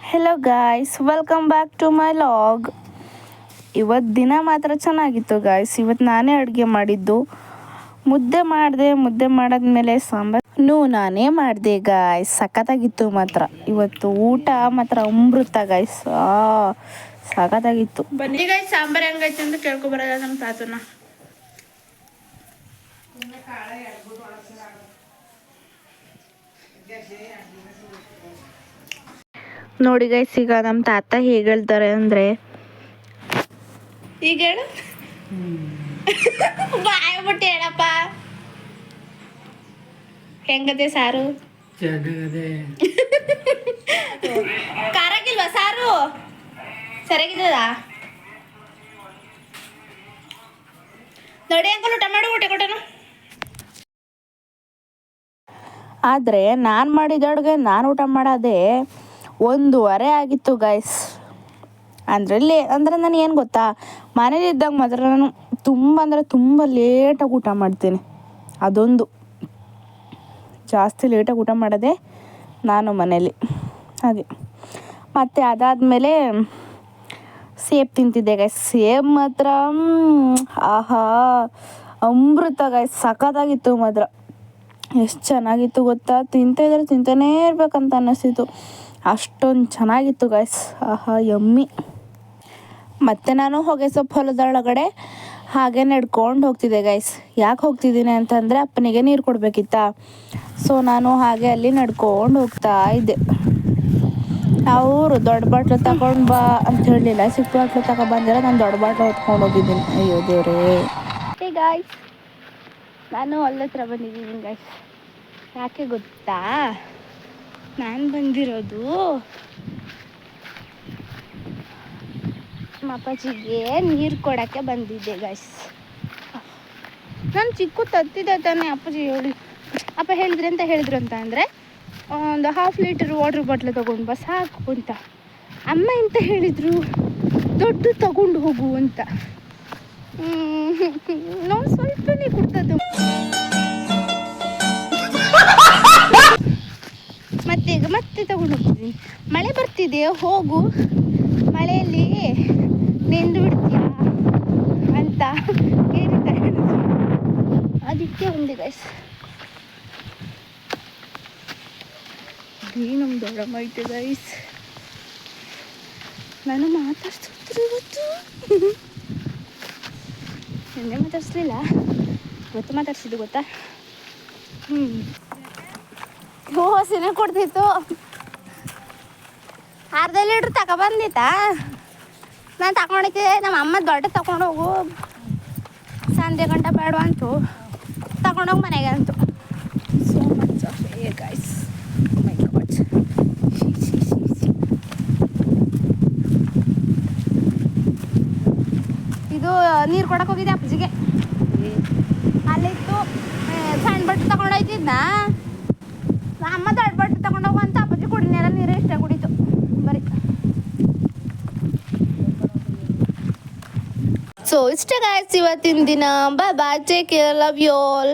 Hello guys, welcome back to my log. ಇವತ್ತು ದಿನ ಮಾತ್ರ ಚೆನ್ನಾಗಿತ್ತು ಗಾಯ್ಸ್. ಇವತ್ತು ನಾನೇ ಅಡುಗೆ ಮಾಡಿದ್ದು. ಮುದ್ದೆ ಮಾಡಾದ್ಮೇಲೆ ಸಾಂಬಾರು ನಾನೇ ಮಾಡಿದೆ ಗಾಯ್ಸ್. ಸಖತ್ತಾಗಿತ್ತು ಮಾತ್ರ. ಇವತ್ತು ಊಟ ಮಾತ್ರ ಅಮೃತ ಗಾಯ್ಸ್. ಸಖತ್ತಾಗಿತ್ತು. ಬನ್ನಿ ಗಾಯ್ಸ್, ಸಾಂಬಾರು ಹೆಂಗೈತೆ ಅಂತ ಕೇಳ್ಕೊಬರೋದ ನಮ್ಮ ತಾತನ. ನೋಡಿ ಗೈಸ್, ಈಗ ನಮ್ಮ ತಾತ ಹೇಗೆ ಹೇಳ್ತಾರೆ ಅಂದರೆ, ಈಗ ಹೇಳು ಬಾಯ್ಬಿಟ್ಟು ಹೇಳಪ್ಪ. ಹೆಂಗದೆ ಸಾರು? ಖಾರಾಗಿಲ್ವಾ ಸಾರು? ಸರಿಯಾಗಿದ್ದದ ನೋಡಿ ಅಂಕಲ್, ಊಟ ಮಾಡು, ಊಟ ಕೊಟ್ಟನು. ಆದರೆ ನಾನು ಮಾಡಿದ ಅಡುಗೆ ನಾನು ಊಟ ಮಾಡೋದೇ 1:15 ಆಗಿತ್ತು ಗಾಯ್ಸ್. ಅಂದರೆ ನಾನು ಏನು ಗೊತ್ತಾ, ಮನೇಲಿ ಇದ್ದಾಗ ಮಾತ್ರ ನಾನು ತುಂಬ ಲೇಟಾಗಿ ಊಟ ಮಾಡ್ತೀನಿ. ಅದೊಂದು ಜಾಸ್ತಿ ಲೇಟಾಗಿ ಊಟ ಮಾಡೋದೇ ನಾನು ಮನೇಲಿ. ಹಾಗೆ ಮತ್ತು ಅದಾದಮೇಲೆ ಸೇಬು ತಿಂತಿದ್ದೆ ಗಾಯ್ಸ್. ಸೇಬು ಮಾತ್ರ ಆಹಾ ಅಮೃತ ಗಾಯ್ಸ್. ಸಖತ್ತಾಗಿತ್ತು ಮಾತ್ರ. ಎಷ್ಟು ಚೆನ್ನಾಗಿತ್ತು ಗೊತ್ತಾ, ತಿಂತಾನೇ ಇರ್ಬೇಕಂತ ಅನ್ನಿಸ್ತಿತ್ತು. ಅಷ್ಟೊಂದು ಚೆನ್ನಾಗಿತ್ತು ಗಾಯ್ಸ್. ಆಹಾ ಯಮ್ಮಿ. ಮತ್ತು ನಾನು ಹೊಗೆಸೊಪ್ಪು ಹೊಲದೊಳಗಡೆ ಹಾಗೆ ನಡ್ಕೊಂಡು ಹೋಗ್ತಿದ್ದೆ ಗಾಯ್ಸ್. ಯಾಕೆ ಹೋಗ್ತಿದ್ದೀನಿ ಅಂತಂದರೆ, ಅಪ್ಪನಿಗೆ ನೀರು ಕೊಡಬೇಕಿತ್ತಾ. ಸೊ ನಾನು ಹಾಗೆ ಅಲ್ಲಿ ನಡ್ಕೊಂಡು ಹೋಗ್ತಾ ಇದ್ದೆ. ಅವರು ದೊಡ್ಡ ಬಾಟ್ಲು ತಗೊಂಡು ಬಾ ಅಂತ ಹೇಳಲಿಲ್ಲ, ಚಿಕ್ಕ ಬಾಟ್ಲು ತಗೊಬಂದಿರ. ನಾನು ದೊಡ್ಡ ಬಾಟ್ಲು ಹೊತ್ಕೊಂಡು ಹೋಗಿದ್ದೀನಿ. ಅಯ್ಯೋ ದೇವ್ರೇ. ಹೇ ಗಾಯ್ಸ್, ನಾನು ಹೊಲದ ಹತ್ರ ಬಂದಿದ್ದೀನಿ ಗಾಯ್ಸ್. ಯಾಕೆ ಗೊತ್ತಾ, ನಾನು ಬಂದಿರೋದು ನಮ್ಮ ಅಪ್ಪಾಜಿಗೆ ನೀರು ಕೊಡೋಕ್ಕೆ ಬಂದಿದ್ದೆ ಗಾಯ್ಸ್. ನಾನು ಚಿಕ್ಕ ತತ್ತಿದ್ದೆ ತಾನೇ. ಅಪ್ಪಾಜಿ ಅಪ್ಪ ಹೇಳಿದ್ರು ಅಂತ ಅಂದರೆ, ಒಂದು 1/2 ಲೀಟರ್ ವಾಟ್ರ್ ಬಾಟ್ಲ್ ತೊಗೊಂಡು ಬಾ ಸಾಕು ಅಂತ. ಅಮ್ಮ ಎಂತ ಹೇಳಿದರು, ದೊಡ್ಡ ತಗೊಂಡು ಹೋಗು ಅಂತ. ನಾವು ಸ್ವಲ್ಪನೇ ಕೊಡ್ತದ್ದು. ಮತ್ತೆ ತಗೊಂಡು ಹೋಗ್ತಿದ್ದೀನಿ. ಮಳೆ ಬರ್ತಿದೆ, ಹೋಗು, ಮಳೆಯಲ್ಲಿ ನೆಂದು ಬಿಡ್ತೀಯಾ ಅಂತ ಹೇಳ್ತಾರೆ. ಅದಕ್ಕೆ ಒಂದು ಗೈಸ್, ನಮ್ಮ ದೊಡ್ಡಮ್ಮ ಐತೆ ಗೈಸ್. ನಾನು ಮಾತಾಡ್ತಿದ್ರು ಇವತ್ತು. ನಿನ್ನೆ ಮಾತಾಡ್ಸ್ಲಿಲ್ಲ, ಇವತ್ತು ಮಾತಾಡ್ಸಿದ್ದು ಗೊತ್ತಾ. ಹಸಿನೇ ಕೊಡ್ತಿತ್ತು. 1/2 ಲೀಟ್ರ್ ತಗೊಬಂದಿತ್ತಾ. ನಾನು ತಗೊಂಡಿದ್ದೆ. ನಮ್ಮ ಅಮ್ಮ ದೊಡ್ಡ ತಗೊಂಡು ಹೋಗು, ಸಂಜೆ ಗಂಟೆ ಬೇಡ ಅಂತು, ತಗೊಂಡೋಗಿ ಮನೆಗೆ ಅಂತು. So much of guys. My god. ಇದು ನೀರು ಕೊಡಕ್ಕೆ ಹೋಗಿದ್ದೆ ಅಪ್ಪಾಜಿಗೆ. ಅಲ್ಲಿತ್ತು ಸಣ್ಣ ಬಟ್ಟೆ ತಗೊಂಡೋಯ್ತಿದ್ನ. ಅಮ್ಮ ದೊಡ್ಡ ಬಟ್ಟೆ ತಗೊಂಡೋಗು ಅಂತ ಅಪ್ಪಾಜಿ ಕುಡಿನೆಲ್ಲ ನೀರು ಇಷ್ಟ ಕುಡಿತು ಬರೀ. ಸೊ ಇಷ್ಟ ಗಾಯ್ಸ್ ಇವತ್ತಿನ ದಿನ. Bye bye, take care, love you all.